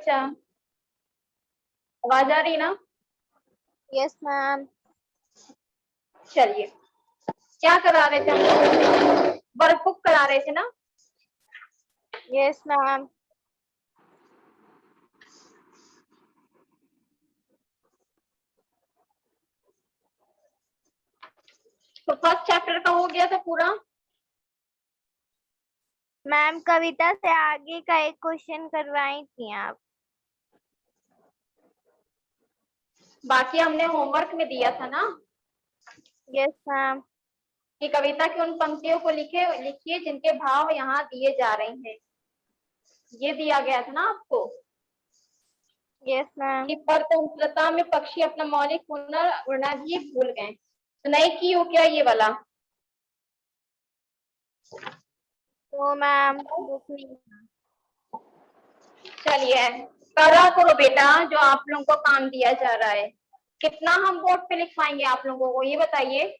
बच्चा, आवाज आ रही ना? Yes ma'am. चलिए, क्या करा रहे थे हम लोग? वर्कबुक करा रहे थे ना? Yes ma'am. तो फर्स्ट चैप्टर का हो गया था पूरा। मैम कविता से आगे का एक क्वेश्चन करवाई थी आप। बाकी हमने होमवर्क में दिया था ना यस मैम। कि कविता की उन पंक्तियों को लिखिए जिनके भाव यहाँ दिए जा रहे हैं। ये दिया गया था ना आपको यस मैम। कि परतंत्रता में पक्षी अपना मौलिक हुनर उड़ना भी भूल गए। तो नहीं की हो क्या ये वाला? तो मैम बुक नहीं। चलिए, करा करो बेटा जो आप लोगों को काम दिया जा रहा है। कितना हम बोर्ड पे लिखवाएंगे आप लोगों को, ये बताइए।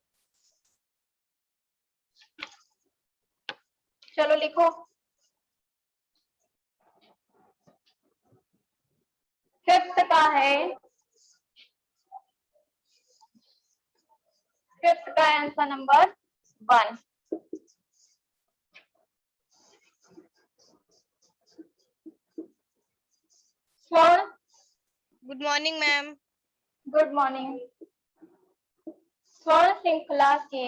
चलो लिखो। फिफ्थ का है, फिफ्थ का आंसर नंबर 1। स्वर्ण, good morning ma'am. Good morning. स्वर्ण श्रृंखला के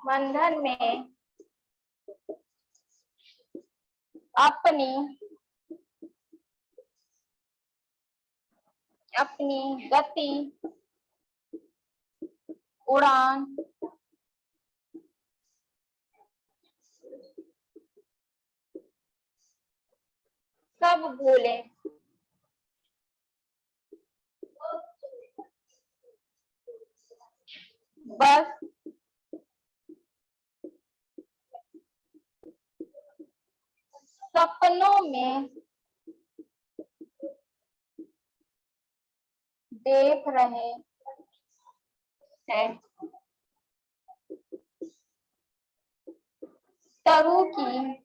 बंधन में अपनी गति, उड़ान सब भूलें। बस सपनों में देख रहे हैं तरु की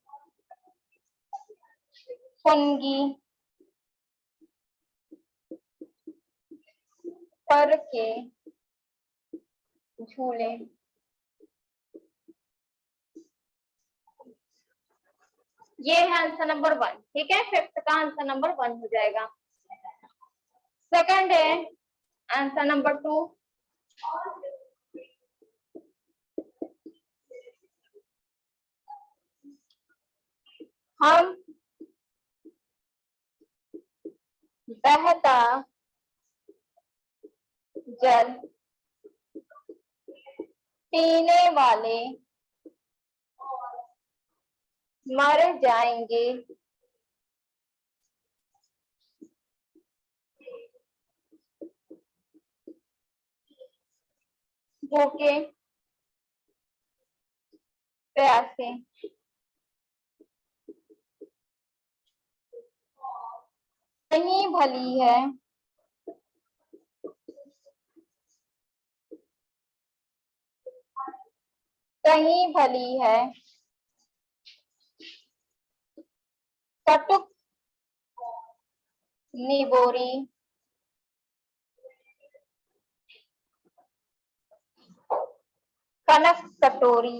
फुनगी पर के झूले। ये है आंसर नंबर 1। ठीक है, फिफ्थ का आंसर नंबर 1 हो जाएगा। सेकंड है आंसर नंबर 2। हम बहता जल पीने वाले मर जाएंगे, भूखे प्यासे। कहीं भली है कहीं भली है कटुक निबोरी कनक कटोरी।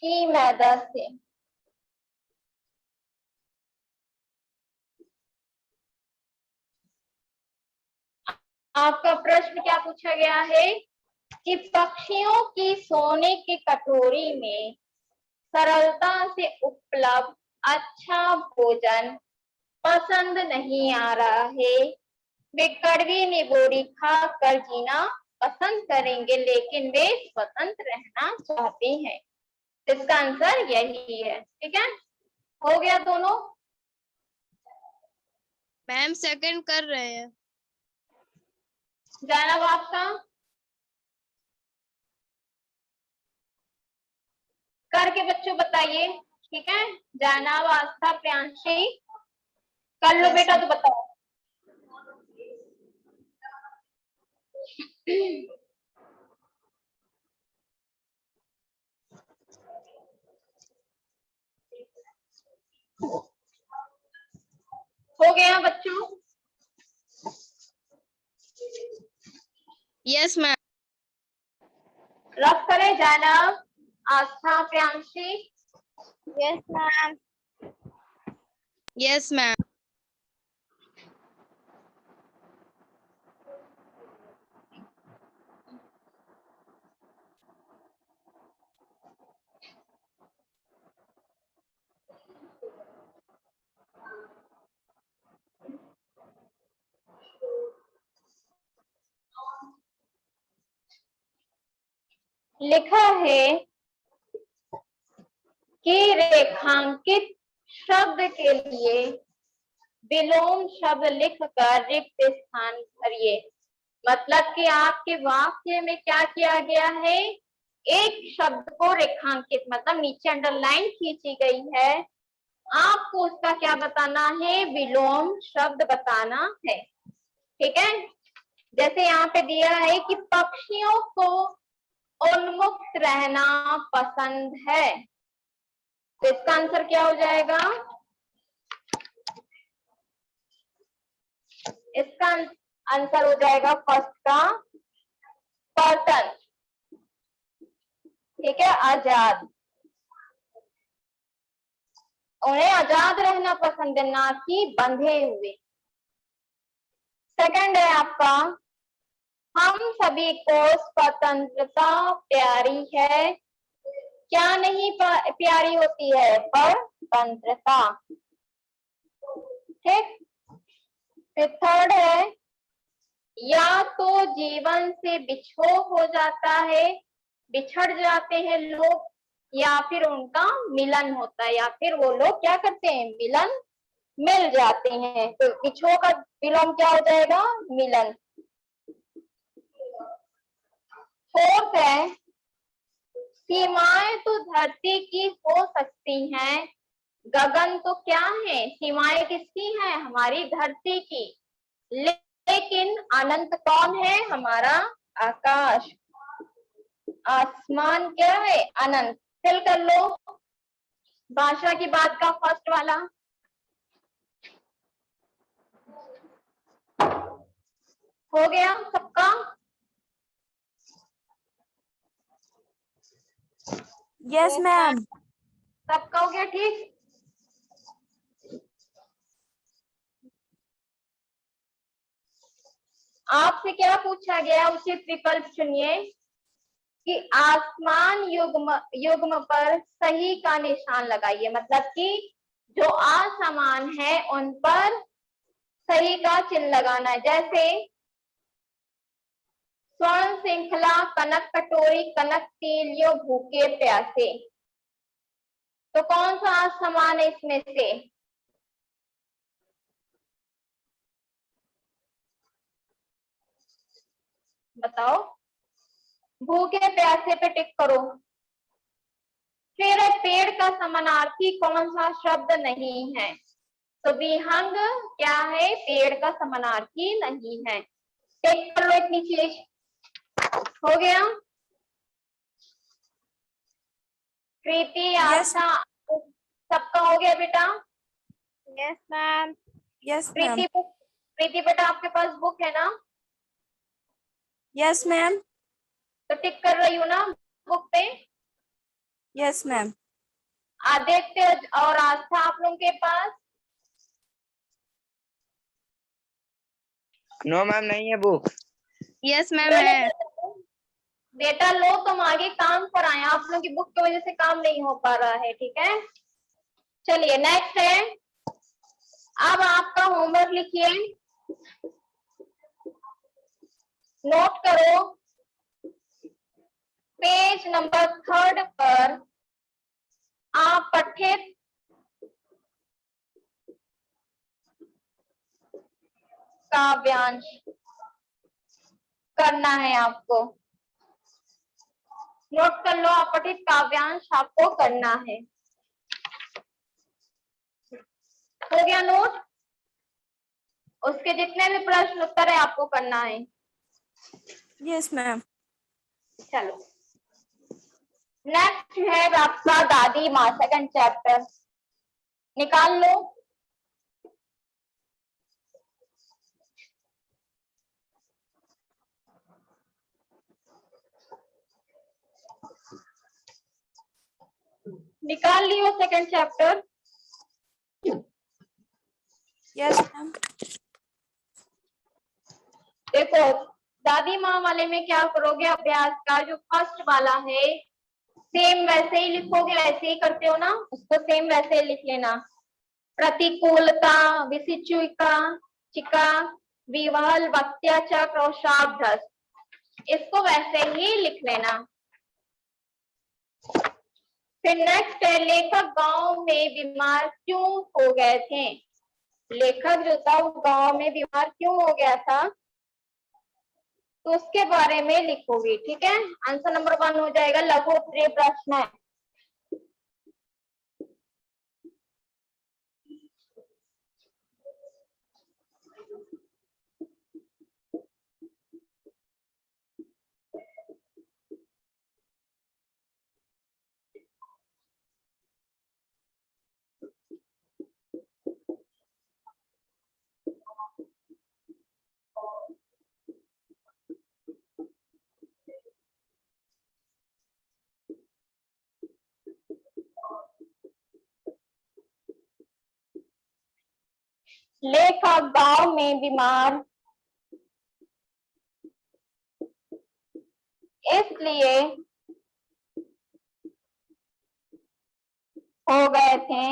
की मैदा से। आपका प्रश्न क्या पूछा गया है कि पक्षियों की सोने की कटोरी में सरलता से उपलब्ध अच्छा भोजन पसंद नहीं आ रहा है। वे कड़वी निबोरी खाकर जीना पसंद करेंगे, लेकिन वे स्वतंत्र रहना चाहते हैं। इसका आंसर यही है। ठीक है, हो गया दोनों। मैम सेकंड कर रहे हैं। जैनब आपका करके बच्चों बताइए। ठीक है, जैनब, आस्था, प्रियांशी कर लो Yes, बेटा, तो बताओ। हो गया बच्चों? Yes, ma'am. रब करे जानब, आस्था, Priyanshi. Yes, ma'am. Yes, ma'am. लिखा है कि रेखांकित शब्द के लिए विलोम शब्द लिखकर रिक्त स्थान भरिए। मतलब कि आपके वाक्य में क्या किया गया है, एक शब्द को रेखांकित मतलब नीचे अंडरलाइन खींची गई है, आपको उसका क्या बताना है, विलोम शब्द बताना है। ठीक है, जैसे यहाँ पे दिया है कि पक्षियों को उन्मुक्त रहना पसंद है, तो इसका आंसर क्या हो जाएगा, इसका आंसर हो जाएगा फर्स्ट का पर्सन। ठीक है, आजाद, उन्हें आजाद रहना पसंद है, ना कि बंधे हुए। सेकंड है आपका, हम सभी को स्वतंत्रता प्यारी है, क्या नहीं प्यारी होती है, स्वतंत्रता। ठीक, फिर थर्ड है, या तो जीवन से बिछोह हो जाता है, बिछड़ जाते हैं लोग, या फिर उनका मिलन होता है, या फिर वो लोग क्या करते हैं, मिलन मिल जाते हैं। तो बिछोह का विलोम क्या हो जाएगा, मिलन। फोर्थ है, सीमाएं तो धरती की हो सकती हैं, गगन तो क्या है, सीमाएं किसकी हैं, हमारी धरती की, लेकिन अनंत कौन है, हमारा आकाश, आसमान क्या है, अनंत। फिल कर लो भाषा की बात का फर्स्ट वाला। हो गया सबका? Yes, ma'am. सबका हो गया? ठीक, आपसे क्या पूछा गया, उचित विकल्प चुनिए कि आसमान युग्म युग्म पर सही का निशान लगाइए। मतलब कि जो असमान है उन पर सही का चिन्ह लगाना है। जैसे स्वर्ण श्रृंखला, कनक कटोरी, कनक तेलियो, भूखे प्यासे, तो कौन सा असमान है इसमें से, बताओ। भूखे प्यासे पे टिक करो। फिर पेड़ का समानार्थी कौन सा शब्द नहीं है, तो विहंग क्या है, पेड़ का समानार्थी नहीं है। टिक कर लो इतनी चीज। हो गया? प्रीति, आस्था, सबका हो गया बेटा? Yes, ma'am. Yes, ma'am. प्रीति बुक, प्रीति बेटा आपके पास बुक है ना? Yes, ma'am. तो टिक कर रही हूँ ना बुक पे? Yes, ma'am. आदित्य और आस्था आप लोगों के पास? नो मैम, नहीं है बुक। Yes, ma'am. है। बेटा लो, तुम आगे काम पर आए, आप लोगों की बुक की वजह से काम नहीं हो पा रहा है। ठीक है, चलिए नेक्स्ट है। अब आपका होमवर्क लिखिए, नोट करो, पेज नंबर 3 पर आप पठित काव्यांश करना है आपको। नोट कर लो, अपठित काव्यांश आपको करना है। हो गया नोट? उसके जितने भी प्रश्न उत्तर है आपको करना है। Yes ma'am. चलो नेक्स्ट है आपका दादी माँ, सेकंड चैप्टर निकाल लो। निकाल लियो सेकंड चैप्टर। Yes ma'am. देखो दादी माँ वाले में क्या करोगे, अभ्यास का जो फर्स्ट वाला है सेम वैसे ही लिखोगे, वैसे ही करते हो ना, उसको सेम वैसे ही लिख लेना। प्रतिकूलता, विसिचुका, चिका, विवहल, वक्त्याचक्र और शाब्दस, इसको वैसे ही लिख लेना। फिर नेक्स्ट है लेखक गांव में बीमार क्यों हो गए थे। लेखक जो था वो गांव में बीमार क्यों हो गया था, तो उसके बारे में लिखोगे। ठीक है, आंसर नंबर 1 हो जाएगा। लघु उत्तरीय प्रश्न है। लेखक गांव में बीमार इसलिए हो गए थे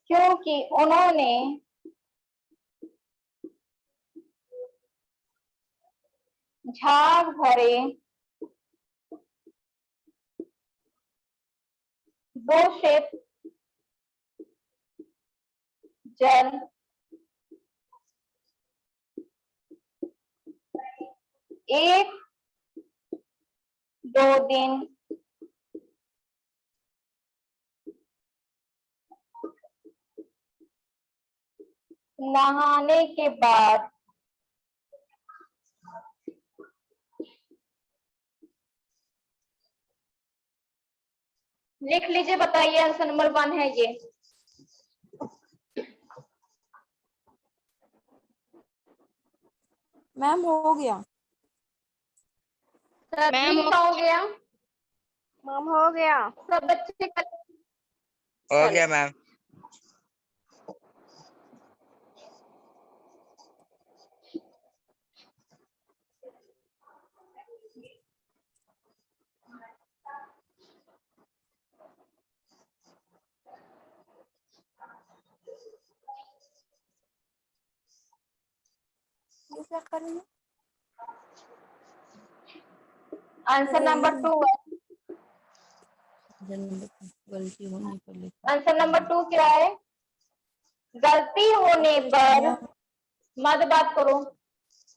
क्योंकि उन्होंने झाग भरे दूषित जल 1-2 दिन नहाने के बाद लिख लीजिए। बताइए आंसर नंबर 1 है ये। मैम हो गया। मैम सभी का हो गया, मैम हो गया। सब बच्चे हो गया मैम। क्या करेंगे? आंसर नंबर 2 है। गलती होने पर लिखा। आंसर नंबर 2 क्या है? गलती होने पर, मत बात करो।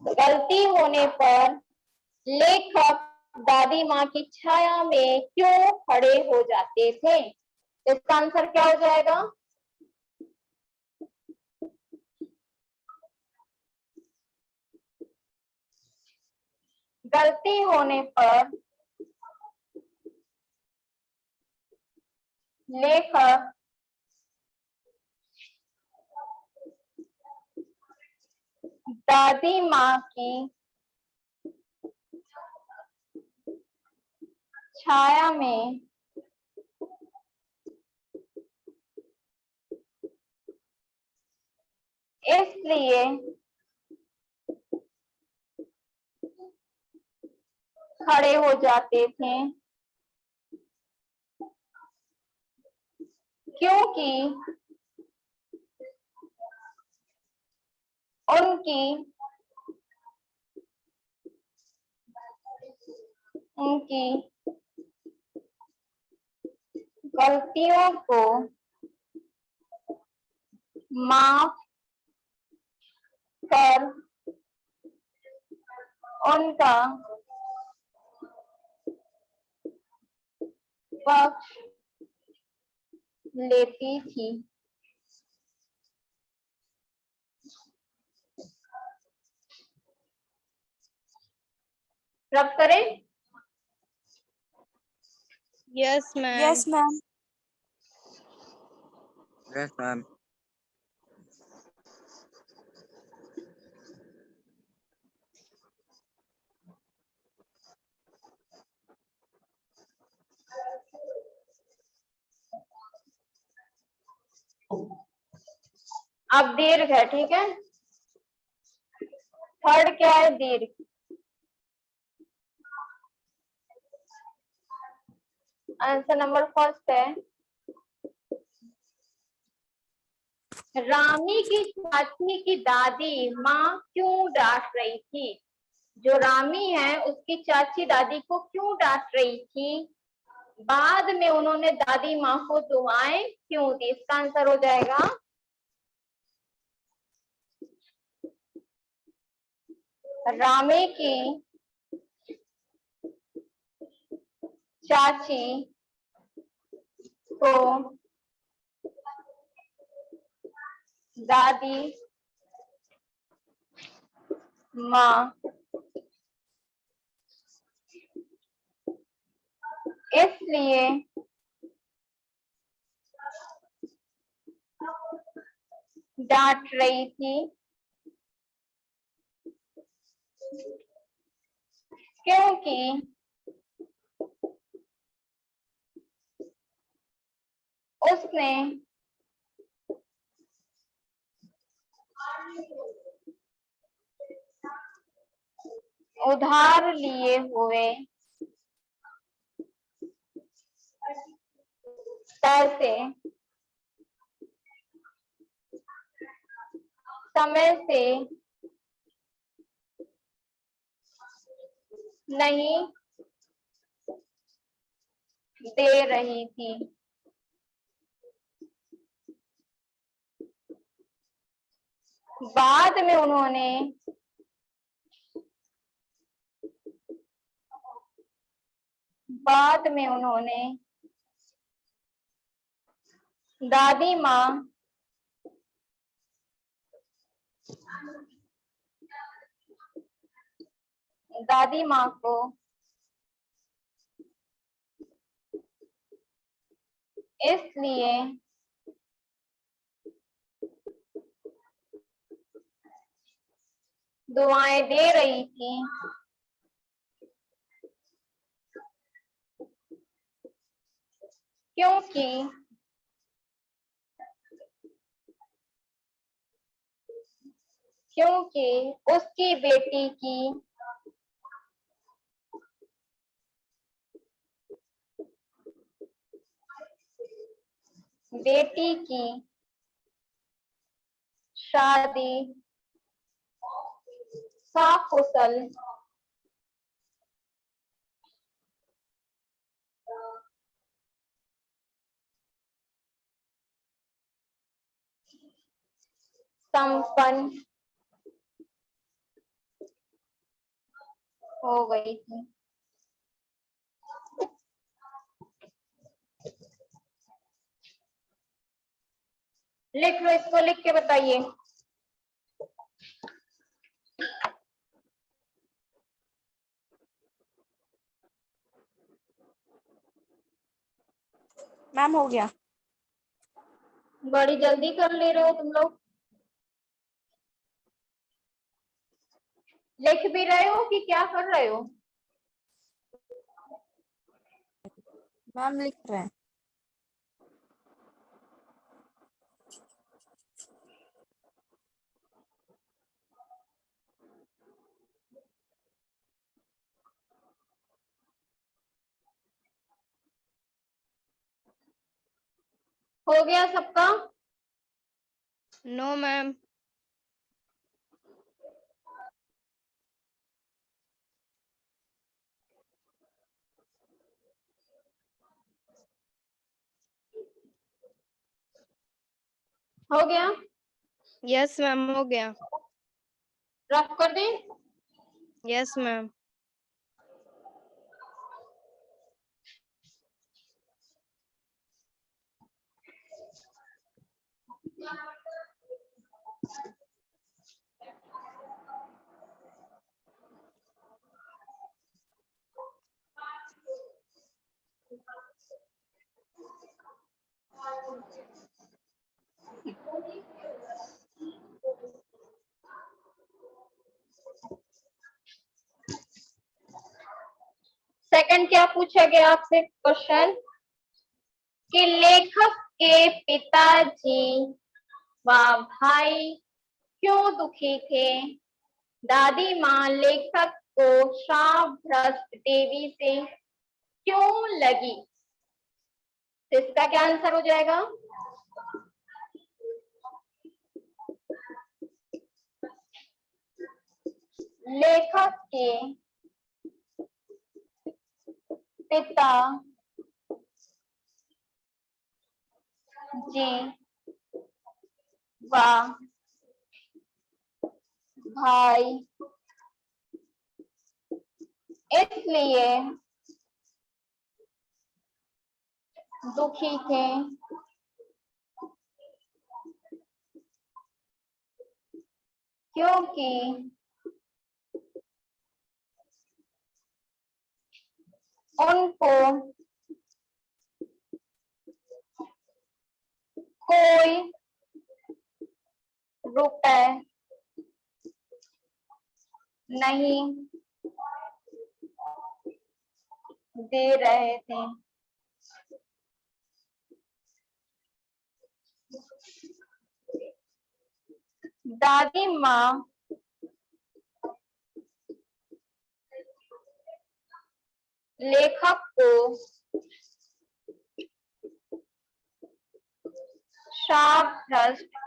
गलती होने पर लेखक दादी माँ की छाया में क्यों खड़े हो जाते थे। इसका आंसर क्या हो जाएगा? गलती होने पर लेखक दादी माँ की छाया में इसलिए खड़े हो जाते थे क्योंकि उनकी गलतियों को माफ कर उनका पक्ष लेती थी। रब करें। Yes ma'am. Yes ma'am. Yes, ma'am. अब दीर्घ है, ठीक है। थर्ड क्या है? दीर्घ। आंसर नंबर फर्स्ट है, रामी की चाची की दादी माँ क्यों डांट रही थी? जो रामी है उसकी चाची दादी को क्यों डांट रही थी? बाद में उन्होंने दादी माँ को दुआएं क्यों दी? इसका आंसर हो जाएगा रामी की चाची को दादी माँ इसलिए डांट रही थी क्योंकि उसने उधार लिए हुए पैसे समय से नहीं दे रही थी। बाद में उन्होंने दादी माँ को इसलिए दुआएं दे रही थी क्योंकि उसकी बेटी की शादी सकुशल संपन्न हो गई थी। लिख लो, इसको लिख के बताइए। मैम हो गया। बड़ी जल्दी कर ले रहे हो तुम लोग। लिख भी रहे हो कि क्या कर रहे हो? मैम लिख रहे हैं। हो गया सबका? No ma'am. हो गया? यस मैम हो गया। रफ कर दें? Yes ma'am. सेकंड क्या पूछा गया आपसे क्वेश्चन कि लेखक के पिताजी व भाई क्यों दुखी थे। दादी माँ लेखक को श्राप भ्रष्ट देवी से क्यों लगी। तो इसका क्या आंसर हो जाएगा। लेखक के पिता जी व भाई इसलिए दुखी थे क्योंकि उनको कोई रुपए नहीं दे रहे थे। दादी माँ लेखक को श्राप भ्रष्ट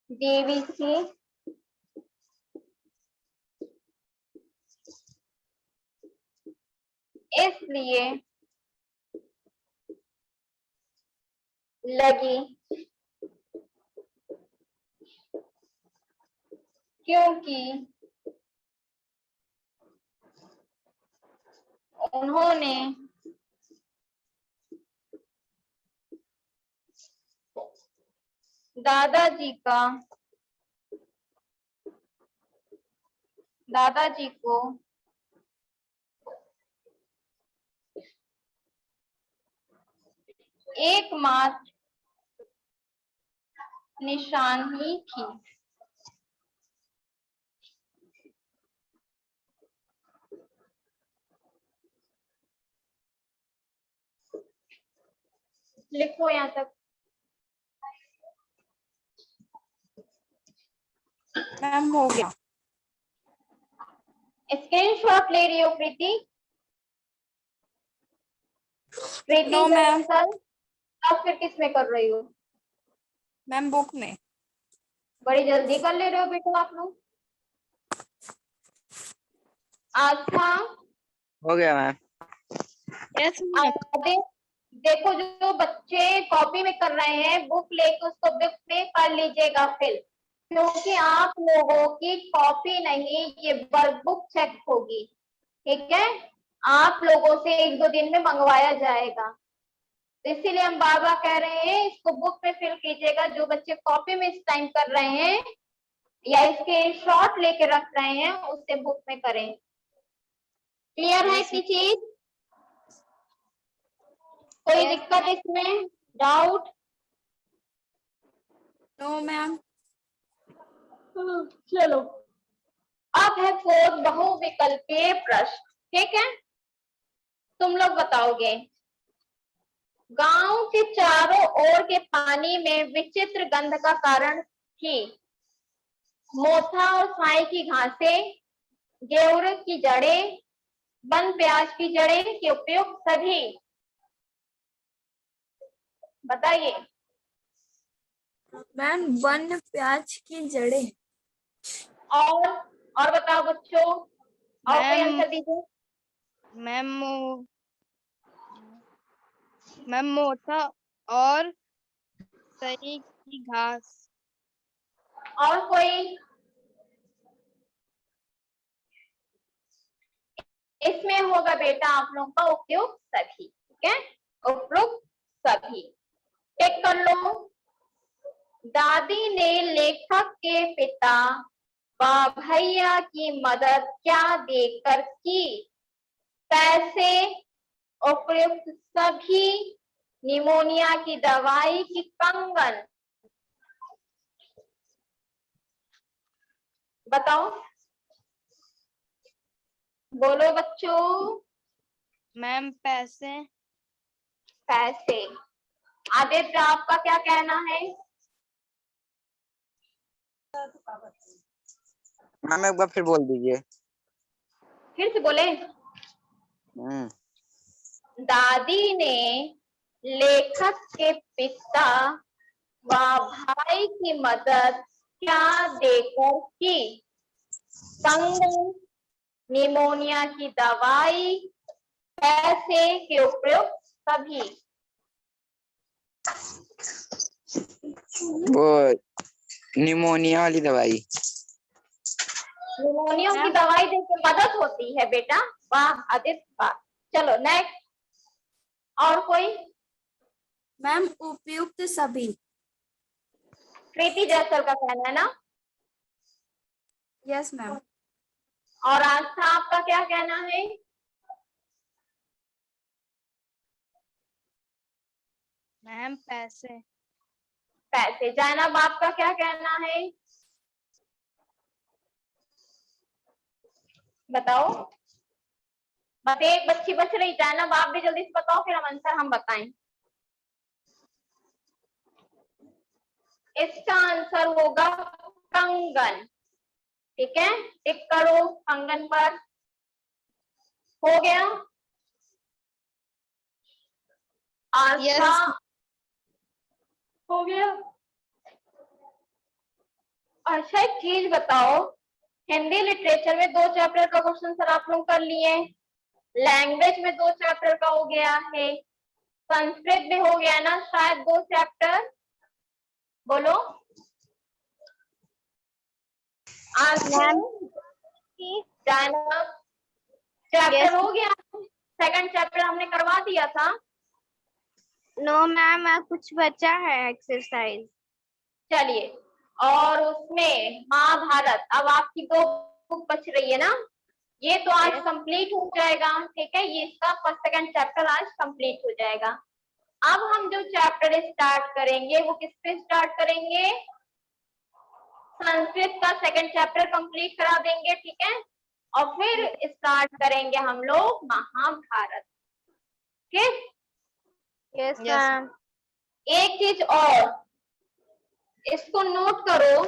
देवी से इसलिए लगी क्योंकि उन्होंने दादाजी को एकमात्र निशानी थी। लिखो यहाँ तक। मैम हो गया। स्क्रीनशॉट ले रही हो प्रीति। प्रीति नो मैम। दरअसल आप फिर किस में कर रही हो। मैम बुक में। बड़ी जल्दी कर ले रहे हो बेटा आप लोग। आस्था हो गया मैम। Yes ma'am. आगे देखो जो बच्चे कॉपी में कर रहे हैं बुक लेके उसको बुक में कर लीजिएगा फिल क्योंकि आप लोगों की कॉपी नहीं ये वर्कबुक चेक होगी। ठीक है आप लोगों से 1-2 दिन में मंगवाया जाएगा तो इसीलिए हम बार बार कह रहे हैं इसको बुक में फिल कीजिएगा। जो बच्चे कॉपी में इस टाइम कर रहे हैं या इसके शॉट लेके रख रहे हैं उससे बुक में करें। क्लियर है इतनी चीज। कोई दिक्कत इसमें डाउट। No ma'am. चलो अब है फोर्थ बहुविकल्पीय प्रश्न। ठीक है तुम लोग बताओगे गांव के चारों ओर के पानी में विचित्र गंध का कारण थी। मोथा और साई की घासें, गेहूं की जड़ें, वन प्याज की जड़ें के उपयोग सभी। बताइए। मैम वन प्याज की जड़ें। और बताओ बच्चों और कोई मैम आंसर दीजिए। मैम मोथा और सही की घास। और कोई इसमें होगा बेटा आप लोगों का उपयोग सभी। ठीक है उपरोक्त सभी। टिक कर लो। दादी ने लेखक के पिता व भैया की मदद क्या देकर की? पैसे, उपयुक्त सभी, निमोनिया की दवाई की कंगन। बताओ, बोलो बच्चों। मैम पैसे। पैसे। आदित्य, आपका क्या कहना है? मैम एक बार फिर बोल दीजिए। फिर से बोले। दादी ने लेखक के पिता व भाई की मदद क्या देकर की? कंगन, निमोनिया की दवाई, पैसे के उपयुक्त सभी। वो निमोनिया वाली दवाई। निमोनिया की दवाई देकर मदद होती है बेटा। वाह आदित्य, वाह। चलो नेक्स्ट। और कोई? मैम उपयुक्त सभी। कृति जैसर का कहना है ना। Yes ma'am. और आस्था, आपका क्या कहना है? मैम पैसे। पैसे। जैनब, आपका क्या कहना है? बताओ। बस एक बच्ची बच रही। जैनब, आप भी जल्दी से बताओ, फिर हम आंसर हम बताएं। इसका आंसर होगा कंगन। ठीक है, टिक करो कंगन पर। हो गया। आस्था, Yes. हो गया। अच्छा, एक चीज बताओ, हिंदी लिटरेचर में 2 चैप्टर का क्वेश्चन सर आप लोग कर लिए, लैंग्वेज में 2 चैप्टर का हो गया है, संस्कृत भी हो गया ना शायद 2 चैप्टर। बोलो। Ma'am chapter Yes. हो गया। सेकंड चैप्टर हमने करवा दिया था। नो मैम, कुछ बचा है एक्सरसाइज। चलिए, और उसमें महाभारत, अब आपकी 2 बुक बच रही है ना, ये तो आज Yes. कंप्लीट हो जाएगा। ठीक है, ये इसका फर्स्ट सेकंड चैप्टर आज कंप्लीट हो जाएगा। अब हम जो चैप्टर स्टार्ट करेंगे वो किससे स्टार्ट करेंगे? संस्कृत का सेकंड चैप्टर कंप्लीट करा देंगे। ठीक है, और फिर स्टार्ट करेंगे हम लोग महाभारत। ठीक। Yes Yes. मैम। एक चीज और, इसको नोट करो।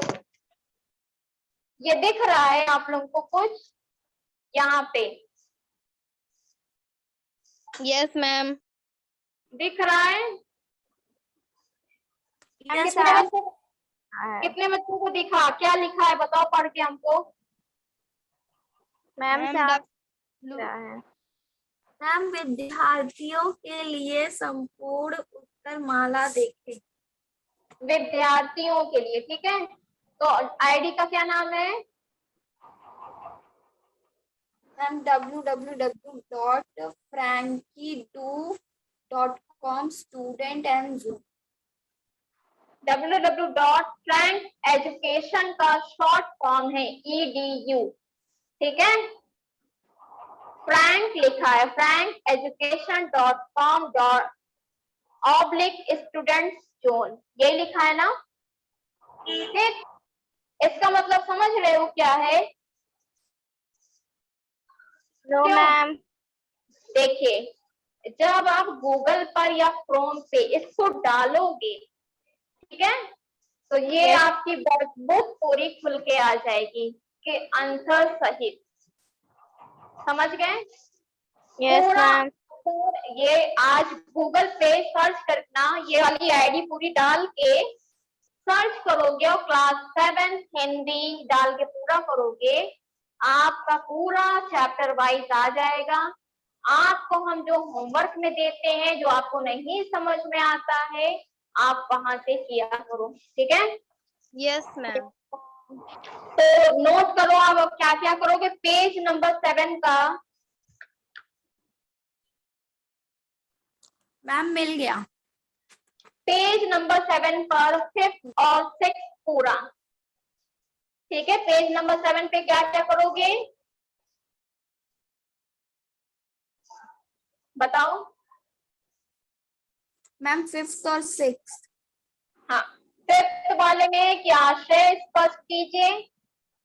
ये दिख रहा है आप लोगों को कुछ यहाँ पे? Yes, ma'am. दिख रहा है? यस कितने मैम। बच्चों कितने बच्चों को दिखा? क्या लिखा है बताओ पढ़ के हमको। मैम Ma'am, साफ W. रहा है। मैम विद्यार्थियों के लिए संपूर्ण उत्तर माला देखें। विद्यार्थियों के लिए। ठीक है, तो आईडी का क्या नाम है? Ma'am www.frankie2.com student and zoom. www.frank education का शॉर्ट फॉर्म है EDU। ठीक है, फ्रैंक लिखा है, frankeducation.com/students zone, ये लिखा है ना। ठीक, इसका मतलब समझ रहे हो क्या है? नो क्यों? मैम। देखिए, जब आप गूगल पर या क्रोम पे इसको डालोगे, ठीक है, तो ये Yes. आपकी वर्कबुक पूरी खुल के आ जाएगी कि आंसर सहित। समझ गए? Yes पूरा मैम। ये आज गूगल पे सर्च करना, ये वाली आईडी पूरी डाल के सर्च करोगे और क्लास 7 हिंदी डाल के पूरा करोगे, आपका पूरा चैप्टर वाइज आ जाएगा। आपको हम जो होमवर्क में देते हैं, जो आपको नहीं समझ में आता है, आप वहां से किया करो। ठीक है, Yes, ma'am. तो नोट करो। आप क्या क्या करोगे? पेज नंबर 7 का मैम मिल गया। पेज नंबर 7 पर 5th और 6th पूरा। ठीक है, पेज नंबर 7 पे क्या क्या करोगे बताओ। मैम 5th और 6th। हाँ, 5th वाले में क्या आशय स्पष्ट कीजिए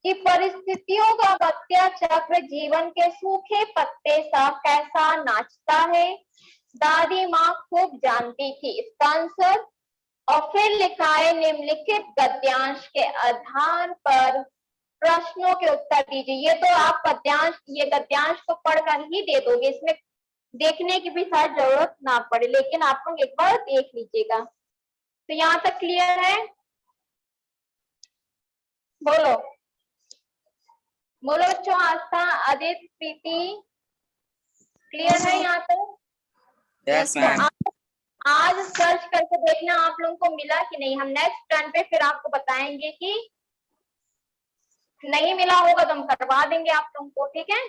कि परिस्थितियों का बत्या चक्र जीवन के सूखे पत्ते सा कैसा नाचता है, दादी माँ खूब जानती थी। इसका आंसर। और फिर लिखा है निम्नलिखित गद्यांश के आधार पर प्रश्नों के उत्तर दीजिए। ये तो आप गद्यांश को पढ़कर ही दे दोगे, इसमें देखने की भी शायद जरूरत ना पड़े, लेकिन आप लोग एक बार देख लीजिएगा। तो यहाँ तक क्लियर है? बोलो बोलो बच्चों, आस्था, आदित्य, प्रीति, क्लियर है यहाँ तक? Yes ma'am. आज सर्च करके देखना आप लोगों को मिला कि नहीं। हम नेक्स्ट टर्न पे फिर आपको बताएंगे कि नहीं मिला होगा तो हम करवा देंगे आप लोगों को, ठीक है?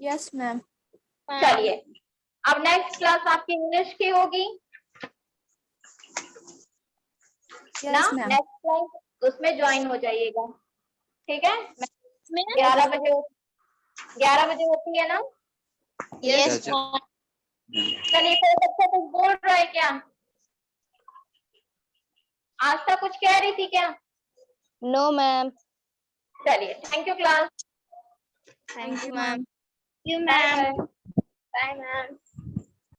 Yes ma'am. चलिए, अब नेक्स्ट क्लास आपकी इंग्लिश की होगी ना? Yes ma'am. नेक्स्ट क्लास उसमें ज्वाइन हो जाइएगा, ठीक है? 11 बजे होती है ना? Yes, अच्छा। ma'am. चलिए, कोई बच्चा कुछ बोल रहा है क्या? आस्था कुछ कह रही थी क्या? No, ma'am. चलिए, thank you class. Thank you, ma'am. You bye ma'am. Bye. Bye ma'am.